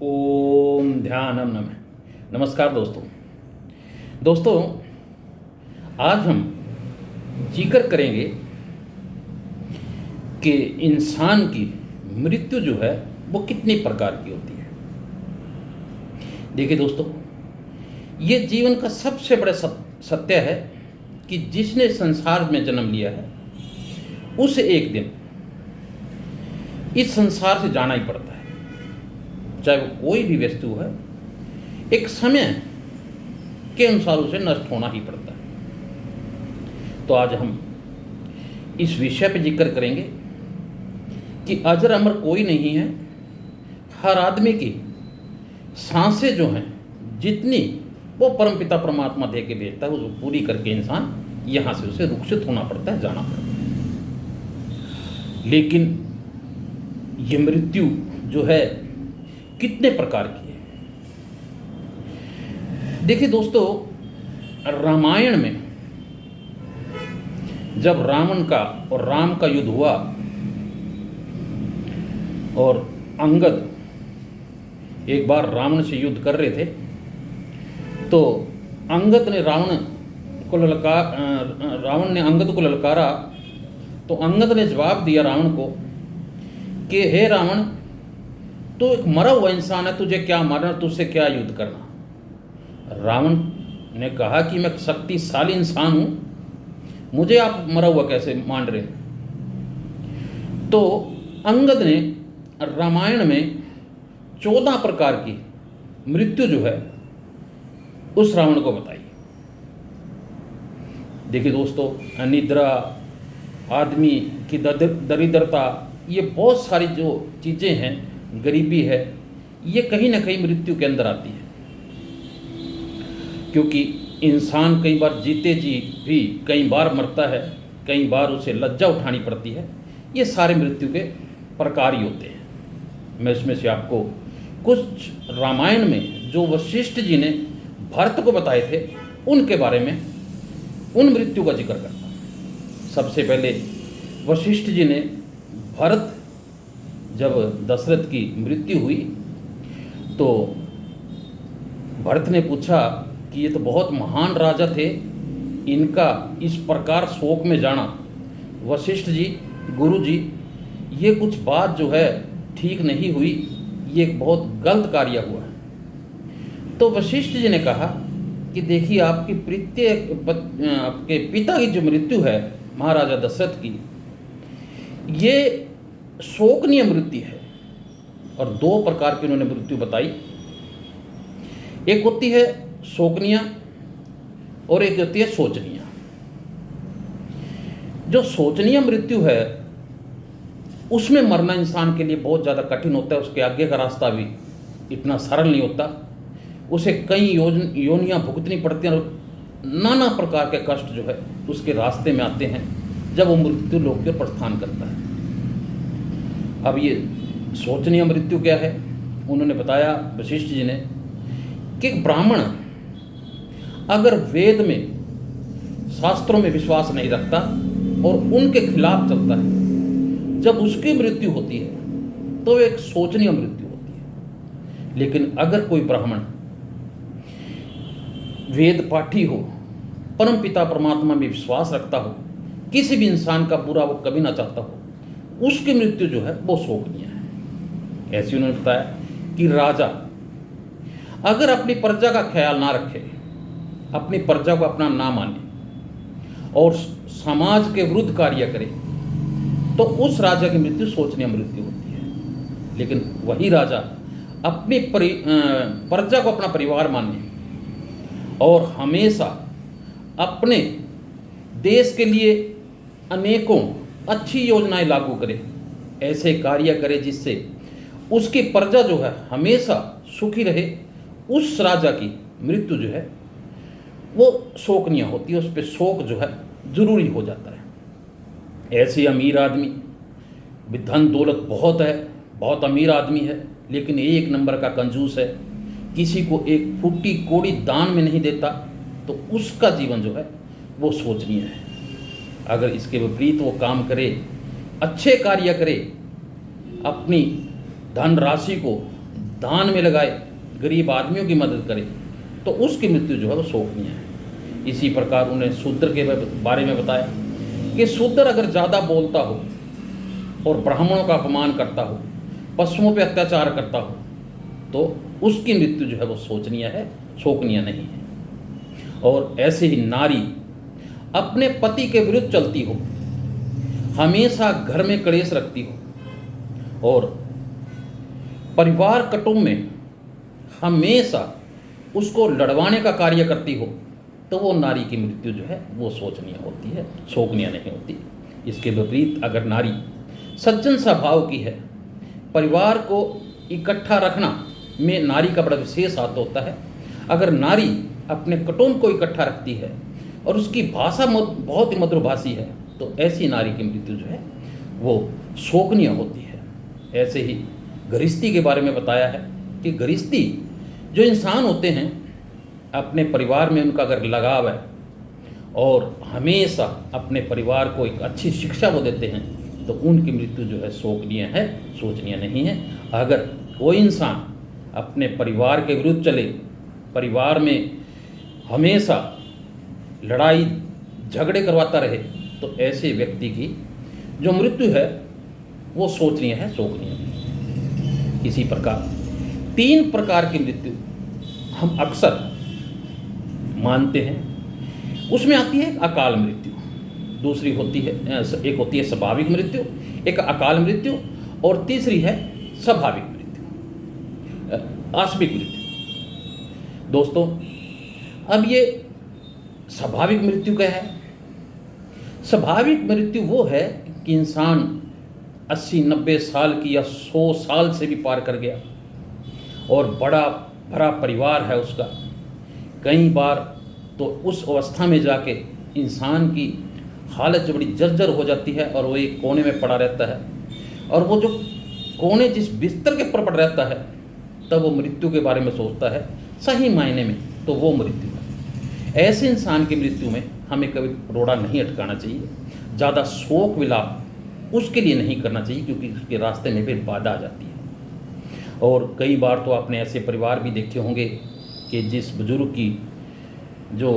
ओम ध्यानम नमः। नमस्कार दोस्तों, आज हम जिक्र करेंगे कि इंसान की मृत्यु जो है वो कितनी प्रकार की होती है। देखिए दोस्तों, ये जीवन का सबसे बड़ा सत्य है कि जिसने संसार में जन्म लिया है उसे एक दिन इस संसार से जाना ही पड़ता है, चाहे वो कोई भी वस्तु है। एक समय के अनुसार उसे नष्ट होना ही पड़ता है। तो आज हम इस विषय पर जिक्र करेंगे कि अजर अमर कोई नहीं है। हर आदमी की सांसें जो हैं जितनी वो परमपिता परमात्मा दे के भेजता है, उसको पूरी करके इंसान यहाँ से उसे रुखसत होना पड़ता है, जाना पड़ता है। लेकिन ये मृत्यु जो है कितने प्रकार की है। देखिए दोस्तों, रामायण में जब रावण का और राम का युद्ध हुआ और अंगद एक बार रावण से युद्ध कर रहे थे, तो अंगद ने रावण ने अंगद को ललकारा। तो अंगद ने जवाब दिया रावण को कि हे रावण, तो एक मरा हुआ इंसान है, तुझे क्या मारना, तुझसे क्या युद्ध करना। रावण ने कहा कि मैं शक्तिशाली इंसान हूं, मुझे आप मरा हुआ कैसे मान रहे। तो अंगद ने रामायण में 14 प्रकार की मृत्यु जो है उस रावण को बताई। देखिए दोस्तों, अनिद्रा, आदमी की दरिद्रता, ये बहुत सारी जो चीज़ें हैं, गरीबी है, ये कहीं ना कहीं मृत्यु के अंदर आती है। क्योंकि इंसान कई बार जीते जी भी कई बार मरता है, कई बार उसे लज्जा उठानी पड़ती है। ये सारे मृत्यु के प्रकार ही होते हैं। मैं इसमें से आपको कुछ रामायण में जो वशिष्ठ जी ने भरत को बताए थे उनके बारे में, उन मृत्यु का जिक्र करता हूँ। सबसे पहले वशिष्ठ जी ने भरत, जब दशरथ की मृत्यु हुई तो भरत ने पूछा कि ये तो बहुत महान राजा थे, इनका इस प्रकार शोक में जाना, वशिष्ठ जी, गुरु जी, ये कुछ बात जो है ठीक नहीं हुई, ये एक बहुत गलत कार्य हुआ है। तो वशिष्ठ जी ने कहा कि देखिए, आपके पिता की जो मृत्यु है महाराजा दशरथ की, ये शोकनीय मृत्यु है। और 2 प्रकार की उन्होंने मृत्यु बताई। एक होती है शोकनीय और एक होती है शोचनीय। जो शोचनीय मृत्यु है उसमें मरना इंसान के लिए बहुत ज़्यादा कठिन होता है, उसके आगे का रास्ता भी इतना सरल नहीं होता। उसे कई योनियां भुगतनी पड़ती हैं और नाना प्रकार के कष्ट जो है उसके रास्ते में आते हैं जब वो मृत्यु लोक के प्रस्थान करता है। अब ये शोचनीय मृत्यु क्या है, उन्होंने बताया वशिष्ठ जी ने कि ब्राह्मण अगर वेद में, शास्त्रों में विश्वास नहीं रखता और उनके खिलाफ चलता है, जब उसकी मृत्यु होती है तो एक शोचनीय मृत्यु होती है। लेकिन अगर कोई ब्राह्मण वेद पाठी हो, परम पिता परमात्मा में विश्वास रखता हो, किसी भी इंसान का बुरा वो कभी ना चाहता हो, उसकी मृत्यु जो है वो शोकनीय है। ऐसे उन्होंने बताया कि राजा अगर अपनी प्रजा का ख्याल ना रखे, अपनी प्रजा को अपना ना माने और समाज के विरुद्ध कार्य करे, तो उस राजा की मृत्यु शोचनीय मृत्यु होती है। लेकिन वही राजा अपनी प्रजा को अपना परिवार माने और हमेशा अपने देश के लिए अनेकों अच्छी योजनाएं लागू करे, ऐसे कार्य करे जिससे उसकी प्रजा जो है हमेशा सुखी रहे, उस राजा की मृत्यु जो है वो शोकनीय होती है। उस पर शोक जो है जरूरी हो जाता है। ऐसे अमीर आदमी, धन दौलत बहुत है, बहुत अमीर आदमी है, लेकिन 1 नंबर का कंजूस है, किसी को एक फूटी कोड़ी दान में नहीं देता, तो उसका जीवन जो है वो शोचनीय है। अगर इसके विपरीत वो काम करे, अच्छे कार्य करे, अपनी धनराशि को दान में लगाए, गरीब आदमियों की मदद करे, तो उसकी मृत्यु जो है वो शोकनीय है। इसी प्रकार उन्हें शूद्र के बारे में बताया कि शूद्र अगर ज़्यादा बोलता हो और ब्राह्मणों का अपमान करता हो, पशुओं पर अत्याचार करता हो, तो उसकी मृत्यु जो है वो शोचनीय है, शोकनीय नहीं है। और ऐसे ही नारी अपने पति के विरुद्ध चलती हो, हमेशा घर में कलेश रखती हो और परिवार कुटुंब में हमेशा उसको लड़वाने का कार्य करती हो, तो वो नारी की मृत्यु जो है वो शोचनीय होती है, शोकनीय नहीं होती। इसके विपरीत अगर नारी सज्जन स्वभाव की है, परिवार को इकट्ठा रखना में नारी का बड़ा विशेष हाथ होता है। अगर नारी अपने कुटुंब को इकट्ठा रखती है और उसकी भाषा बहुत ही मधुरभाषी है, तो ऐसी नारी की मृत्यु जो है वो शोकनीय होती है। ऐसे ही गृहस्थी के बारे में बताया है कि गृहस्थी जो इंसान होते हैं, अपने परिवार में उनका अगर लगाव है और हमेशा अपने परिवार को एक अच्छी शिक्षा वो देते हैं, तो उनकी मृत्यु जो है शोकनीय है, शोचनीय नहीं है। अगर कोई इंसान अपने परिवार के विरुद्ध चले, परिवार में हमेशा लड़ाई झगड़े करवाता रहे, तो ऐसे व्यक्ति की जो मृत्यु है वो शोचनीय है, शोकनीय नहीं। इसी प्रकार 3 प्रकार की मृत्यु हम अक्सर मानते हैं। उसमें आती है अकाल मृत्यु, दूसरी होती है एक होती है स्वाभाविक मृत्यु, एक अकाल मृत्यु, और तीसरी है स्वाभाविक मृत्यु, आकस्मिक मृत्यु। दोस्तों, अब ये स्वाभाविक मृत्यु क्या है? स्वाभाविक मृत्यु वो है कि इंसान 80-90 साल की या 100 साल से भी पार कर गया और बड़ा भरा परिवार है उसका। कई बार तो उस अवस्था में जाके इंसान की हालत जो बड़ी जर्जर हो जाती है और वो एक कोने में पड़ा रहता है, और वो जो कोने जिस बिस्तर के ऊपर पड़ रहता है, तब वो मृत्यु के बारे में सोचता है। सही मायने में तो वो मृत्यु है। ऐसे इंसान की मृत्यु में हमें कभी रोड़ा नहीं अटकाना चाहिए, ज़्यादा शोक विलाप उसके लिए नहीं करना चाहिए, क्योंकि उसके रास्ते में फिर बाधा आ जाती है। और कई बार तो आपने ऐसे परिवार भी देखे होंगे कि जिस बुजुर्ग की जो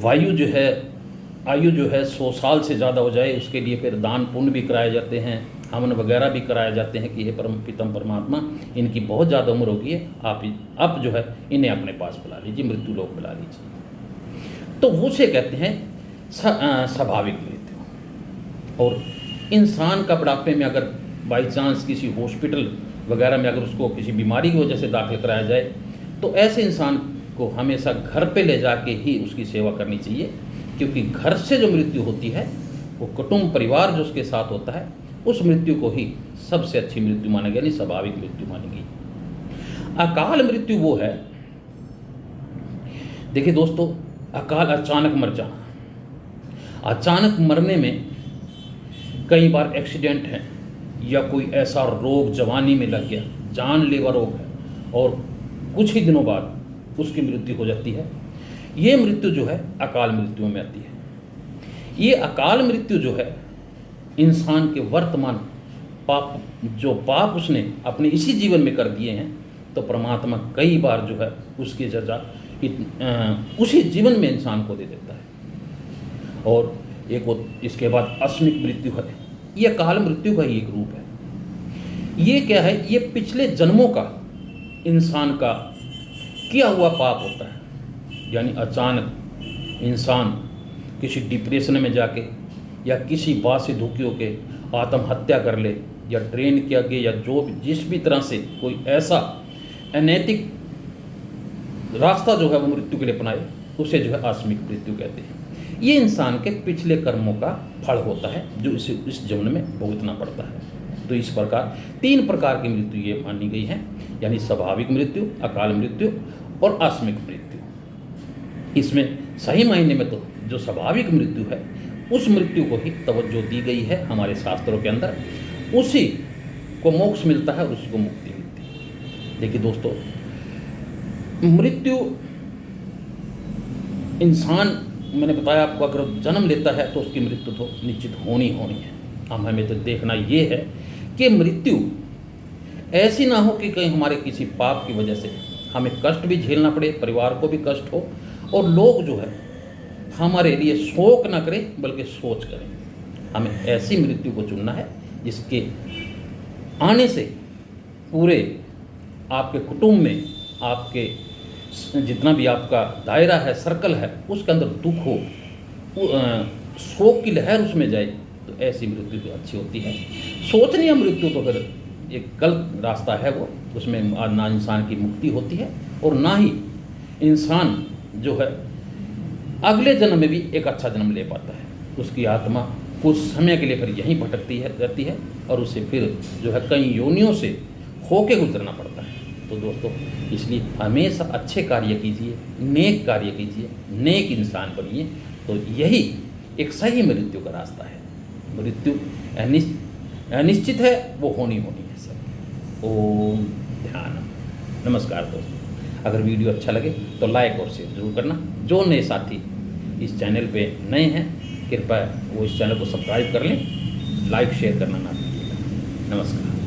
आयु जो है 100 साल से ज़्यादा हो जाए, उसके लिए फिर दान पुण्य भी कराए जाते हैं, हवन वगैरह भी कराए जाते हैं कि हे परम पितम परमात्मा, इनकी बहुत ज़्यादा उम्र हो गई है, आप जो है इन्हें अपने पास बुला लीजिए, मृत्यु लोक बुला लीजिए। तो वो से कहते हैं स्वाभाविक मृत्यु। और इंसान का बुढ़ापे में अगर बाई चांस किसी हॉस्पिटल वगैरह में अगर उसको किसी बीमारी की वजह से दाखिल कराया जाए, तो ऐसे इंसान को हमेशा घर पे ले जाके ही उसकी सेवा करनी चाहिए, क्योंकि घर से जो मृत्यु होती है वो कुटुंब परिवार जो उसके साथ होता है, उस मृत्यु को ही सबसे अच्छी मृत्यु मानेगी, यानी स्वाभाविक मृत्यु मानेगी। अकाल मृत्यु वो है, देखिए दोस्तों, अकाल अचानक मर जाना। अचानक मरने में कई बार एक्सीडेंट है या कोई ऐसा रोग जवानी में लग गया, जानलेवा रोग है, और कुछ ही दिनों बाद उसकी मृत्यु हो जाती है। ये मृत्यु जो है अकाल मृत्यु में आती है। ये अकाल मृत्यु जो है इंसान के वर्तमान पाप उसने अपने इसी जीवन में कर दिए हैं, तो परमात्मा कई बार जो है उसकी सजा उसी जीवन में इंसान को दे देता है। और एक वो इसके बाद आकस्मिक मृत्यु है, ये अकाल मृत्यु का ही एक रूप है। ये क्या है? ये पिछले जन्मों का इंसान का किया हुआ पाप होता है, यानी अचानक इंसान किसी डिप्रेशन में जाके या किसी बात से दुखी होके आत्महत्या कर ले, या ट्रेन के आगे, या जो भी जिस भी तरह से कोई ऐसा अनैतिक रास्ता जो है वो मृत्यु के लिए अपनाए, उसे जो है आकस्मिक मृत्यु कहते हैं। ये इंसान के पिछले कर्मों का फल होता है जो इसे इस जन्म में भुगतना पड़ता है। तो इस प्रकार 3 प्रकार की मृत्यु ये मानी गई है, यानी स्वाभाविक मृत्यु, अकाल मृत्यु और आकस्मिक मृत्यु। इसमें सही मायने में तो जो स्वाभाविक मृत्यु है उस मृत्यु को ही तवज्जो दी गई है हमारे शास्त्रों के अंदर, उसी को मोक्ष मिलता है, उसी को मुक्ति मिलती है। देखिए दोस्तों, मृत्यु इंसान, मैंने बताया आपको, अगर जन्म लेता है तो उसकी मृत्यु तो निश्चित होनी है। हमें तो देखना ये है कि मृत्यु ऐसी ना हो कि कहीं हमारे किसी पाप की वजह से हमें कष्ट भी झेलना पड़े, परिवार को भी कष्ट हो, और लोग जो है हमारे लिए शोक ना करें बल्कि सोच करें। हमें ऐसी मृत्यु को चुनना है जिसके आने से पूरे आपके कुटुंब में, आपके जितना भी आपका दायरा है, सर्कल है, उसके अंदर दुख हो, शोक की लहर उसमें जाए, तो ऐसी मृत्यु तो अच्छी होती है। सोचनीय मृत्यु तो फिर एक गलत रास्ता है, वो उसमें ना इंसान की मुक्ति होती है और ना ही इंसान जो है अगले जन्म में भी एक अच्छा जन्म ले पाता है। उसकी आत्मा कुछ समय के लिए फिर यहीं भटकती है रहती है और उसे फिर जो है कई योनियों से होके गुजरना पड़ता है। तो दोस्तों, इसलिए हमेशा अच्छे कार्य कीजिए, नेक कार्य कीजिए, नेक इंसान बनिए, तो यही एक सही मृत्यु का रास्ता है। मृत्यु अनिश्चित है, वो होनी है सब। ओम ध्यान। नमस्कार दोस्तों, अगर वीडियो अच्छा लगे तो लाइक और शेयर जरूर करना। जो नए साथी इस चैनल पे नए हैं, कृपया वो इस चैनल को सब्सक्राइब कर लें, लाइक शेयर करना ना भूलिएगा। नमस्कार।